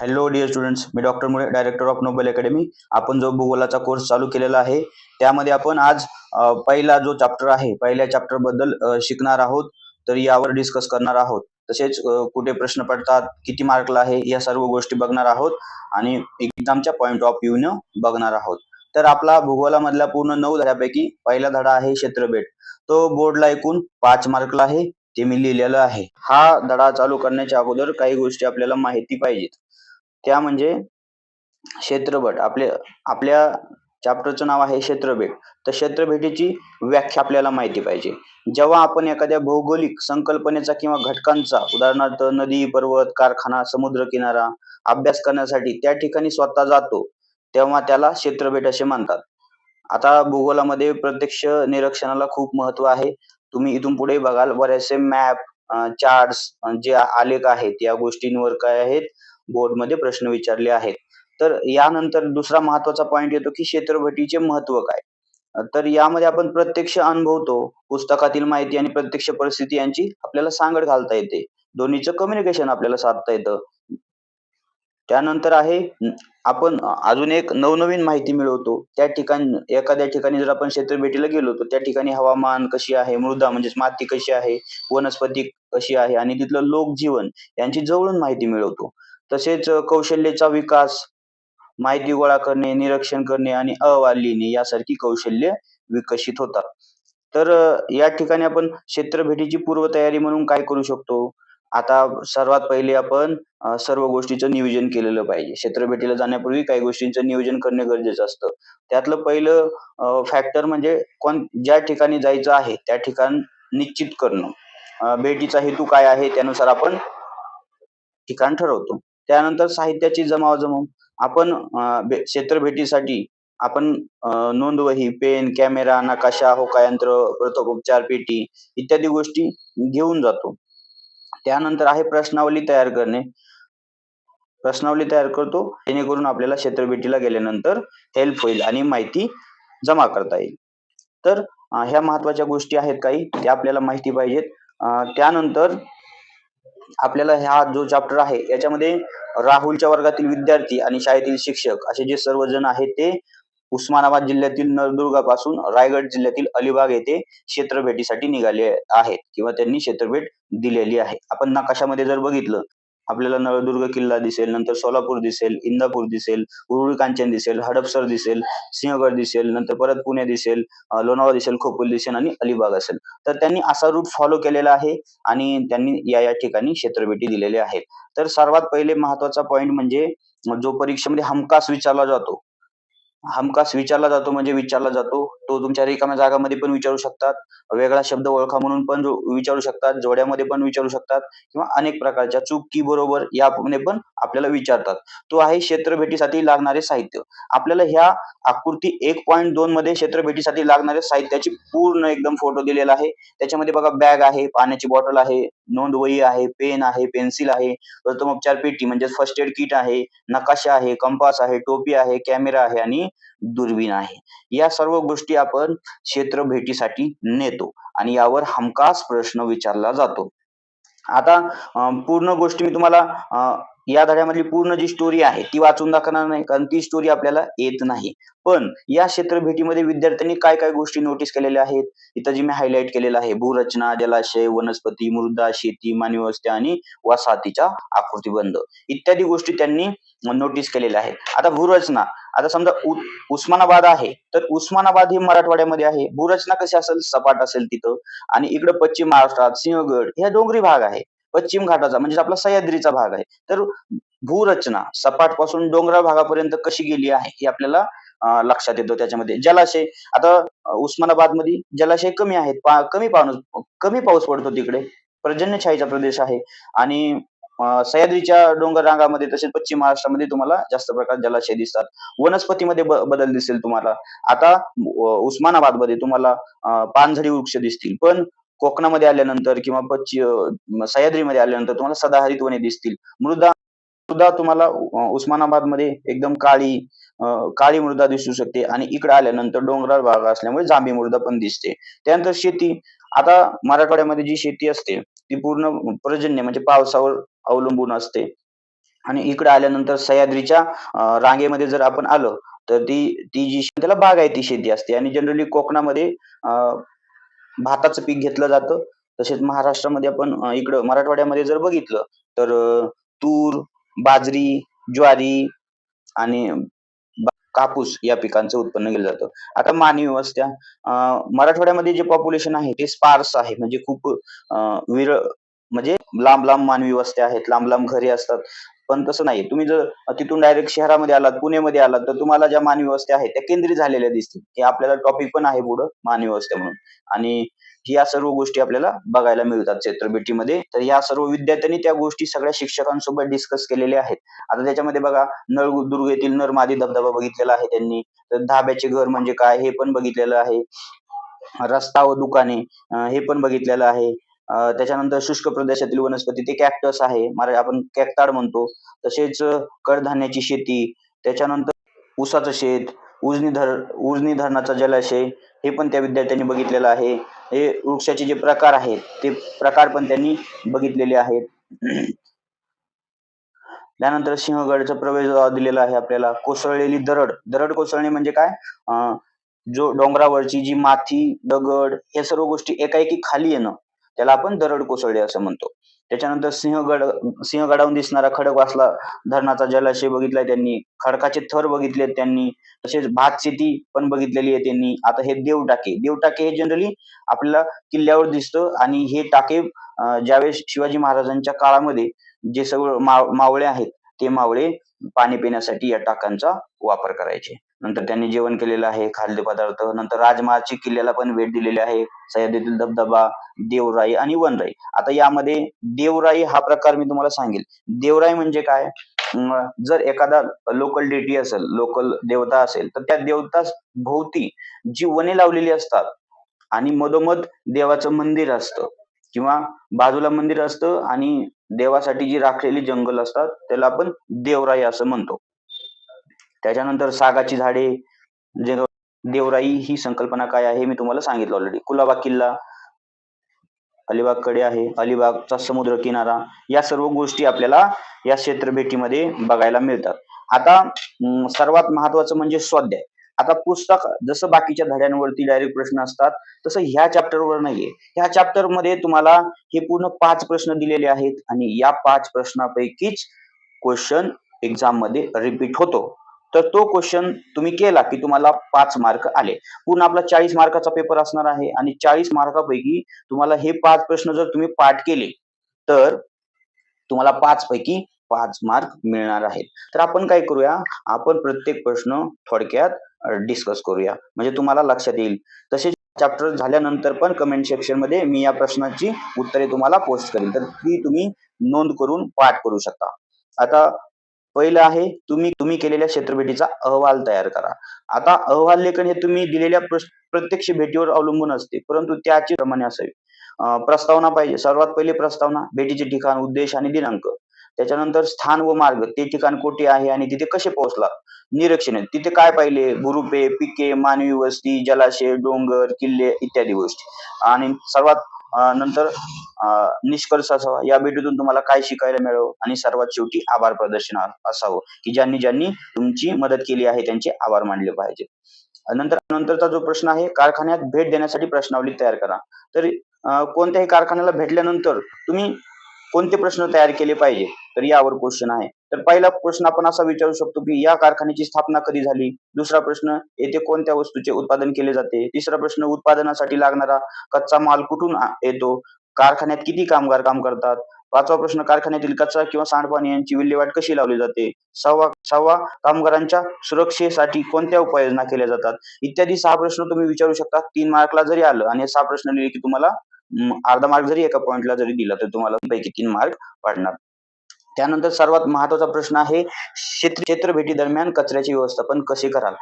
Hello dear students, मी doctor मुळे, director of noble academy. आपण जो भूगोलाचा कोर्स चालू केलेला आहे त्यामध्ये आपण आज पहिला जो चॅप्टर आहे, पहिल्या चॅप्टर बद्दल शिकणार आहोत. तर यावर डिस्कस करणार आहोत. तसेच कुठे प्रश्न पडतात, किती मार्कला आहे, या सर्व गोष्टी बघणार आहोत आणि एक्झामच्या पॉइंट ऑफ व्ह्यूनं बघणार आहोत. तर आपला भूगोलामधल्या पूर्ण 9 धड्यापैकी पहिला धडा आहे क्षेत्रफळ. तो बोर्डला एकूण 5 मार्कला आहे, ते मी लिहिलेलं आहे. हा धडा चालू करण्याच्या अगोदर काही गोष्टी आपल्याला माहिती पाहिजेत. त्या म्हणजे क्षेत्रफळ. आपल्या चॅप्टरचं नाव आहे क्षेत्रफळ. तर क्षेत्रफळाची व्याख्या आपल्याला माहिती पाहिजे. जेव्हा आपण एखाद्या भौगोलिक संकल्पनेचा किंवा घटकांचा, उदाहरणार्थ नदी, पर्वत, कारखाना, समुद्र किनारा अभ्यास करण्यासाठी त्या ठिकाणी स्वतः जातो, तेव्हा त्याला क्षेत्रफळ असे म्हणतात. आता भूगोलामध्ये प्रत्यक्ष निरीक्षणाला खूप महत्त्व आहे. तुम्ही इथून पुढे बघाल बरेचसे मॅप, चार्ट्स, जे आलेख आहेत, या गोष्टींवर काय आहेत, बोर्डमध्ये प्रश्न विचारले आहेत. तर यानंतर दुसरा महत्त्वाचा पॉइंट येतो की क्षेत्रफळाचे महत्त्व काय? तर यामध्ये आपण प्रत्यक्ष अनुभवतो. पुस्तकातील माहिती आणि प्रत्यक्ष परिस्थिती यांची आपल्याला सांगड घालता येते. दोन्हीचं कम्युनिकेशन आपल्याला साधता येतं. त्यानंतर आहे आपण अजून एक नवनवीन माहिती मिळवतो. त्या ठिकाणी एखाद्या ठिकाणी जर आपण क्षेत्रभेटीला गेलो, तर त्या ठिकाणी हवामान कशी आहे, मृदा म्हणजेच माती कशी आहे, वनस्पती कशी आहे आणि तिथलं लोकजीवन यांची जवळून माहिती मिळवतो. तसेच कौशल्याचा विकास, माहिती गोळा करणे, निरीक्षण करणे आणि अहवाल लिहिणे यासारखी कौशल्य विकसित होतात. तर या ठिकाणी आपण क्षेत्रभेटीची पूर्वतयारी म्हणून काय करू शकतो? आता सर्वात पहिले आपण सर्व गोष्टीचं नियोजन केलेलं पाहिजे. क्षेत्रभेटीला जाण्यापूर्वी काही गोष्टींचं नियोजन करणे गरजेचं असतं. त्यातलं पहिलं फॅक्टर म्हणजे ज्या ठिकाणी जायचं आहे त्या ठिकाण निश्चित करणं. भेटीचा हेतू काय आहे त्यानुसार आपण ठिकाण ठरवतो. त्यानंतर साहित्याची जमवाजमव. आपण क्षेत्रभेटीसाठी आपण नोंदवही, पेन, कॅमेरा, नकाशा, होकायंत्र, प्रथमोपचार पेटी इत्यादी गोष्टी घेऊन जातो. त्यानंतर आहे प्रश्नावली तयार करणे. प्रश्नावली तयार करतो जेणेकरून आपल्याला क्षेत्रभेटीला गेल्यानंतर हेल्प होईल आणि माहिती जमा करता येईल. तर ह्या महत्त्वाच्या गोष्टी आहेत काही, त्या आपल्याला माहिती पाहिजेत. त्यानंतर आपल्याला हा जो चॅप्टर आहे याच्यामध्ये राहुलच्या वर्गातील विद्यार्थी आणि शाळेतील शिक्षक असे जे सर्वजण आहेत ते उस्मानाबाद जिल्ह्यातील नळदुर्गापासून रायगड जिल्ह्यातील अलिबाग येथे क्षेत्रभेटीसाठी निघाले आहेत किंवा त्यांनी क्षेत्रभेट दिलेली आहे. आपण नकाशामध्ये जर बघितलं, आपल्याला नळदुर्ग किल्ला दिसेल, नंतर सोलापूर दिसेल, इंदापूर दिसेल, उरुळी कांचन दिसेल, हडपसर दिसेल, सिंहगड दिसेल, नंतर परत पुणे दिसेल, लोणावळा दिसेल, खोपोली दिसेल आणि अलिबाग असेल. तर त्यांनी असा रूट फॉलो केलेला आहे आणि त्यांनी या ठिकाणी क्षेत्रभेटी दिलेल्या आहेत. तर सर्वात पहिले महत्त्वाचा पॉइंट म्हणजे जो परीक्षेमध्ये हमखास विचारला जातो म्हणजे विचारला जातो. तो तुमच्या रिकाम्या जागामध्ये पण विचारू शकतात. वेगळा शब्द ओळखा म्हणून पण विचारू शकतात. जोड्यामध्ये पण विचारू शकतात किंवा अनेक प्रकारच्या चूक, की बरोबर यामध्ये पण आपल्याला विचारतात. तो आहे क्षेत्रभेटीसाठी लागणारे साहित्य. आपल्याला ह्या आकृती 1.2 मध्ये क्षेत्रभेटीसाठी लागणाऱ्या साहित्याची पूर्ण एकदम फोटो दिलेला आहे. त्याच्यामध्ये बघा बॅग आहे, पाण्याची बॉटल आहे, नोंदवही आहे, पेन आहे, पेन्सिल आहे, प्रथमोपचार पेटी म्हणजे फर्स्ट एड किट आहे, नकाशा आहे, कंपास आहे, टोपी आहे, कॅमेरा आहे आणि दुर्बीण आहे. या सर्व गोष्टी आपण क्षेत्रभेटीसाठी नेतो आणि यावर हमखास प्रश्न विचारला जातो. आता पूर्ण गोष्टी मी तुम्हाला या धड्यामधली पूर्ण जी स्टोरी आहे ती वाचून दाखवणार नाही, कारण ती स्टोरी आपल्याला येत नाही. पण या क्षेत्रभेटीमध्ये विद्यार्थ्यांनी काय काय गोष्टी नोटीस केलेल्या आहेत, इथं जी मी हायलाइट केलेलं आहे: भूरचना, जलाशय, वनस्पती, मृदा, शेती, मानवी वस्ती आणि वसाहतीचा आकृतिबंध इत्यादी गोष्टी त्यांनी नोटीस केलेल्या आहेत. आता भूरचना, आता समजा उस्मानाबाद आहे, तर उस्मानाबाद ही मराठवाड्यामध्ये आहे. भूरचना कशी असेल? सपाट असेल तिथं. आणि इकडं पश्चिम महाराष्ट्रात सिंहगड हे डोंगरी भाग आहे. पश्चिम घाटाचा म्हणजे आपला सह्याद्रीचा भाग आहे. तर भूरचना सपाट पासून डोंगराळ भागापर्यंत कशी गेली आहे हे आपल्याला लक्षात येतं. त्याच्यामध्ये जलाशय, आता उस्मानाबादमध्ये जलाशय कमी आहेत, कमी पाऊस पडतो तिकडे, पर्जन्यछायेचा प्रदेश आहे. आणि सह्याद्रीच्या डोंगर रांगामध्ये तसेच पश्चिम महाराष्ट्रामध्ये तुम्हाला जास्त प्रकारात जलाशय दिसतात. वनस्पतीमध्ये बदल दिसेल तुम्हाला. आता उस्मानाबादमध्ये तुम्हाला पानझडी वृक्ष दिसतील, पण कोकणामध्ये आल्यानंतर किंवा सह्याद्रीमध्ये आल्यानंतर तुम्हाला सदाहरित वने दिसतील. मृदा मृदा तुम्हाला उस्मानाबादमध्ये एकदम काळी मृदा दिसू शकते आणि इकडे आल्यानंतर डोंगराळ भाग असल्यामुळे जांभी मृदा पण दिसते. त्यानंतर शेती, आता मराठवाड्यामध्ये जी शेती असते ती पूर्ण पर्जन्य म्हणजे पावसावर अवलंबून असते. आणि इकडे आल्यानंतर सह्याद्रीच्या रांगेमध्ये जर आपण आलो, तर ती जी त्याला बागायती शेती असते आणि जनरली कोकणामध्ये अ, भाताचं पीक घेतलं जातं. तसेच महाराष्ट्रामध्ये आपण इकडं मराठवाड्यामध्ये जर बघितलं, तर तूर, बाजरी, ज्वारी आणि कापूस या पिकांचं उत्पन्न केलं जातं. आता मानवी वस्त्या मराठवाड्यामध्ये जे पॉप्युलेशन आहे ते स्पार्स आहे. म्हणजे खूप अ, विरळ म्हणजे लांब-लांब मानवी वस्त्या आहेत, लांब-लांब घरे असतात. पण तसं नाही. तुम्ही जर तिथून डायरेक्ट शहरामध्ये आलात, पुणेमध्ये आलात, तर तुम्हाला ज्या मानवी वस्त्या आहेत त्या केंद्रित झालेल्या दिसतील. हे आपल्याला टॉपिक पण आहे पुढं मानवी वस्त्या म्हणून. आणि ह्या सर्व गोष्टी आपल्याला बघायला मिळतात चित्रबिटीमध्ये. तर ह्या सर्व विद्यार्थ्यांनी त्या गोष्टी सगळ्या शिक्षकांसोबत डिस्कस केलेल्या आहेत. आता त्याच्यामध्ये बघा नळदुर्ग येथील नरमादी धबधबा बघितलेला आहे त्यांनी. तर धाब्याचे घर म्हणजे काय हे पण बघितलेलं आहे. रस्ता व दुकाने हे पण बघितलेलं आहे. त्याच्यानंतर शुष्क प्रदेशातील वनस्पती ते कॅक्टस आहे. आपण कॅक्टाळ म्हणतो. तसेच कडधान्याची शेती, त्याच्यानंतर ऊसाचं शेत, उजनी धरणाचा जलाशय हे पण त्या विद्यार्थ्यांनी बघितलेलं आहे. हे वृक्षाचे जे प्रकार आहेत, ते प्रकार पण त्यांनी बघितलेले आहेत. त्यानंतर सिंहगडचा प्रवेशद्वार दिलेला आहे आपल्याला. कोसळलेली दरड. दरड कोसळणे म्हणजे काय? अ, जो डोंगरावरची जी माती, दगड या सर्व गोष्टी एकाएकी खाली येणं, त्याला आपण दरड कोसळले असं म्हणतो. त्याच्यानंतर सिंहगडावरून दिसणारा खडकवासला धरणाचा जलाशय बघितलाय त्यांनी. खडकाचे थर बघितलेत त्यांनी. तसेच भातशेती पण बघितलेली आहे त्यांनी. आता हे देवटाके. देवटाके हे जनरली आपल्याला किल्ल्यावर दिसतं आणि हे टाके ज्यावेळेस शिवाजी महाराजांच्या काळामध्ये जे सगळं मावळे आहेत, ते मावळे पाणी पिण्यासाठी या टाकांचा वापर करायचे. नंतर त्यांनी जेवण केलेलं आहे, खाद्यपदार्थ. नंतर राजमहालची किल्ल्याला पण भेट दिलेली आहे. सह्याद्रीतील धबधबा, देवराई आणि वनराई. आता यामध्ये देवराई हा प्रकार मी तुम्हाला सांगेल. देवराई म्हणजे काय? जर एखादा लोकल डेटी असेल, लोकल देवता असेल, तर त्या देवता भोवती जी वने लावलेली असतात आणि मधोमध देवाचं मंदिर असतं किंवा बाजूला मंदिर असतं आणि देवासाठी जी राखलेली जंगल असतात, त्याला आपण देवराई असं म्हणतो. त्याच्यानंतर सागाची झाडे, जे देवराई ही संकल्पना काय आहे मी तुम्हाला सांगितलं ऑलरेडी. कुलाबा किल्ला, अलिबागकडे आहे. अलिबागचा समुद्र किनारा या सर्व गोष्टी आपल्याला या क्षेत्रभेटीमध्ये बघायला मिळतात. आता सर्वात महत्त्वाचं म्हणजे स्वाध्याय. आता पुस्तक जसं बाकीच्या धड्यांवरती डायरेक्ट प्रश्न असतात, तसं ह्या चॅप्टरवर नाहीये. ह्या चॅप्टरमध्ये तुम्हाला हे पूर्ण 5 प्रश्न दिलेले आहेत आणि या 5 प्रश्नापैकीच क्वेशन एक्झाममध्ये रिपीट होतो. तर तो क्वेशन तुम्ही केला की तुम्हाला 5 मार्क आले. पूर्ण आपला 40 मार्काचा पेपर असणार आहे आणि 40 मार्कापैकी तुम्हाला हे 5 प्रश्न जर तुम्ही पाठ केले, तर तुम्हाला 5 पैकी 5 मार्क मिळणार आहेत. तर आपण काय करूया, आपण प्रत्येक प्रश्न थोडक्यात डिस्कस करूया. म्हणजे तुम्हाला लक्षात येईल. तसेच चॅप्टर झाल्यानंतर पण कमेंट सेक्शनमध्ये मी या प्रश्नाची उत्तरे तुम्हाला पोस्ट करेन. तर ती तुम्ही नोंद करून पाठ करू शकता. आता पहिलं आहे तुम्ही केलेल्या क्षेत्रभेटीचा अहवाल तयार करा. आता अहवाल लेखन हे तुम्ही दिलेल्या प्रत्यक्ष भेटीवर अवलंबून असते, परंतु त्याचे प्रमाणे असावे. प्रस्तावना पाहिजे. सर्वात पहिले प्रस्तावना, भेटीचे ठिकाण, उद्देश आणि दिनांक. त्याच्यानंतर स्थान व मार्ग, ते ठिकाण कोठे आहे आणि तिथे कसे पोहोचलात. निरीक्षणे, तिथे काय पाहिले, भूरूपे, पिके, मानवी वस्ती, जलाशय, डोंगर, किल्ले इत्यादी गोष्टी. आणि सर्वात नंतर निष्कर्ष असावा, या भेटीतून तुम्हाला काय शिकायला मिळालं आणि सर्वात शेवटी आभार प्रदर्शन असावं, की ज्यांनी ज्यांनी तुमची मदत केली आहे त्यांचे आभार मानले पाहिजे. नंतरचा जो प्रश्न आहे, कारखान्यात भेट देण्यासाठी प्रश्नावली तयार करा. तर कोणत्याही कारखान्याला भेटल्यानंतर तुम्ही कोणते प्रश्न तयार केले पाहिजे, तर यावर क्वेश्चन आहे. तर पहिला प्रश्न आपण असा विचारू शकतो, की या कारखान्याची स्थापना कधी झाली? दुसरा प्रश्न, येथे कोणत्या वस्तूचे उत्पादन केले जाते? तिसरा प्रश्न, उत्पादनासाठी लागणारा कच्चा माल कुठून येतो? कारखान्यात किती कामगार काम करतात? पाचवा प्रश्न, कारखान्यातील कचरा किंवा सांडपाणी यांची विल्हेवाट कशी लावली जाते? सहावा, कामगारांच्या सुरक्षेसाठी कोणत्या उपाययोजना केल्या जातात? इत्यादी 6 प्रश्न तुम्ही विचारू शकता. 3 मार्कला जरी आलं आणि 6 प्रश्न लिहिले की तुम्हाला अर्धा मार्क जरी एका पॉइंटला जरी दिला, तर तुम्हाला पैकी 3 मार्क पडणार. त्यानंतर सर्वात महत्त्वाचा प्रश्न आहे, क्षेत्रभेटी दरम्यान कचऱ्याचे व्यवस्थापन कसे कराल?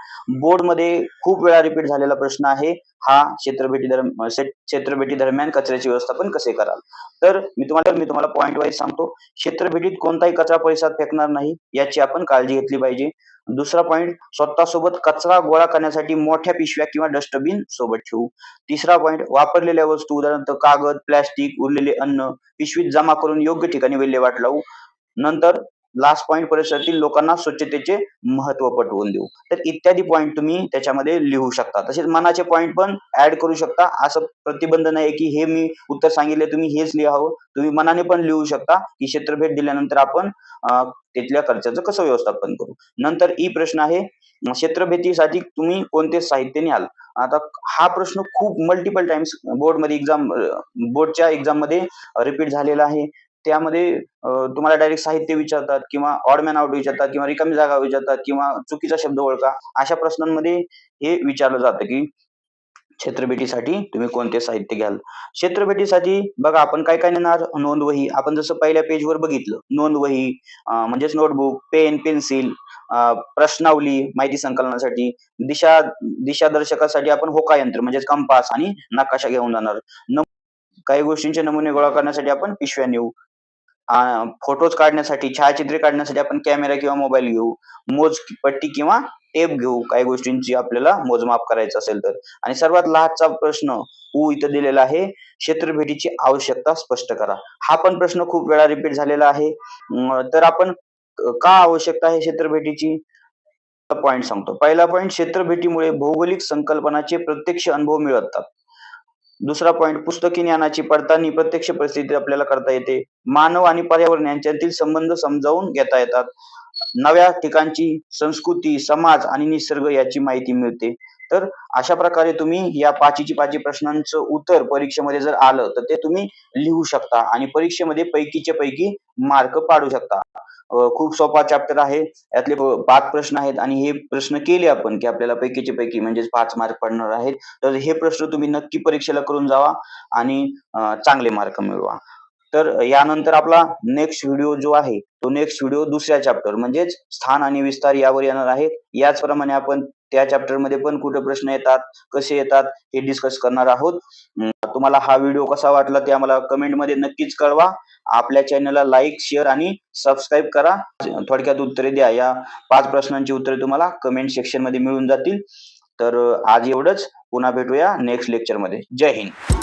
बोर्डमध्ये खूप वेळा रिपीट झालेला प्रश्न आहे हा, क्षेत्रभेटी दरम्यान कचऱ्याचे व्यवस्थापन कसे कराल? तर मी तुम्हाला पॉइंट वाईज सांगतो. क्षेत्रभेटीत कोणताही कचरा परिसरात फेकणार नाही, याची आपण काळजी घेतली पाहिजे. दुसरा पॉइंट, स्वतःसोबत कचरा गोळा करण्यासाठी मोठ्या पिशव्या किंवा डस्टबिन सोबत ठेवू. तिसरा पॉइंट, वापरलेल्या वस्तू उदाहरणार्थ कागद, प्लास्टिक, उरलेले अन्न पिशवीत जमा करून योग्य ठिकाणी विल्हेवाट लावू. नंतर लास्ट पॉइंट परिसरातील लोकांना स्वच्छतेचे महत्त्व पटवून देऊ. तर इत्यादी पॉइंट तुम्ही त्याच्यामध्ये लिहू शकता. तसेच मनाचे पॉइंट पण ऍड करू शकता. असं प्रतिबंध नाही की हे मी उत्तर सांगितले तुम्ही हेच लिहावं. तुम्ही मनाने पण लिहू शकता की क्षेत्रभेट दिल्यानंतर आपण तिथल्या खर्चाचं कसं व्यवस्थापन करू. नंतर ई प्रश्न आहे, क्षेत्रभेटीसाठी तुम्ही कोणते साहित्य न्याल? आता हा प्रश्न खूप मल्टिपल टाइम्स बोर्डच्या एक्झाममध्ये रिपीट झालेला आहे. त्यामध्ये तुम्हाला डायरेक्ट साहित्य विचारतात किंवा ऑड मॅन आउट विचारतात किंवा रिकामी जागा विचारतात किंवा चुकीचा शब्द ओळखा. अशा प्रश्नांमध्ये हे विचारलं जातं की क्षेत्रभेटीसाठी तुम्ही कोणते साहित्य घ्याल? क्षेत्रभेटीसाठी बघा आपण काय-काय नेणार? नोंदवही. आपण जसं पहिल्या पेजवर बघितलं. नोंदवही म्हणजेच नोटबुक, पेन, पेन्सिल, प्रश्नावली माहिती संकलनासाठी, दिशादर्शकासाठी आपण होका यंत्र म्हणजेच कंपास आणि नकाशा घेऊन जाणार. काही गोष्टींचे नमुने गोळा करण्यासाठी आपण पिशव्या नेऊ. फोटोज काढण्यासाठी, छायाचित्रे काढण्यासाठी आपण कॅमेरा किंवा मोबाईल घेऊ. मोजपट्टी किंवा टेप घेऊ काही गोष्टींची आपल्याला मोजमाप करायचं असेल तर. आणि सर्वात लास्टचा प्रश्न इथं दिलेला आहे, क्षेत्रभेटीची आवश्यकता स्पष्ट करा. हा पण प्रश्न खूप वेळा रिपीट झालेला आहे. तर आपण का आवश्यकता आहे क्षेत्रभेटीची? पॉइंट सांगतो. पहिला पॉइंट, क्षेत्रभेटीमुळे भौगोलिक संकल्पनाचे प्रत्यक्ष अनुभव मिळतात. दुसरा पॉइंट, पुस्तकी ज्ञानाची पडताळणी प्रत्यक्ष परिस्थितीत आपल्याला करता येते. मानव आणि पर्यावरण यांच्यातील संबंध समजावून घेता येतात. नव्या ठिकाणची संस्कृती, समाज आणि निसर्ग याची माहिती मिळते. तर अशा प्रकारे तुम्ही या पाचीची पाची प्रश्नांचं उत्तर परीक्षेमध्ये जर आलं तर ते तुम्ही लिहू शकता आणि परीक्षेमध्ये पैकीच्या पैकी मार्क पाडू शकता. खूप सोपा चॅप्टर आहे. यातले 5 प्रश्न आहेत आणि हे प्रश्न केले आपण की आपल्याला पैकीचे पैकी म्हणजेच 5 मार्क पडणार आहेत. तर हे प्रश्न तुम्ही नक्की परीक्षेला करून जावा आणि चांगले मार्क मिळवा. तर यानंतर आपला नेक्स्ट व्हिडिओ जो आहे तो नेक्स्ट व्हिडिओ दुसऱ्या चॅप्टर म्हणजेच स्थान आणि विस्तार यावर येणार आहे. याचप्रमाणे आपण त्या चॅप्टर मध्ये पण कुठे प्रश्न येतात, कसे येतात हे डिस्कस करणार आहोत. तुम्हाला हा व्हिडिओ कसा वाटला ते आम्हाला कमेंट मध्ये नक्कीच कळवा. आपल्या चॅनलला लाईक, शेअर आणि सबस्क्राईब करा. थोडक्यात उत्तरे द्या. या 5 प्रश्नांची उत्तरे तुम्हाला कमेंट सेक्शन मध्ये मिळून जातील. तर आज एवढंच. पुन्हा भेटूया नेक्स्ट लेक्चर मध्ये. जय हिंद.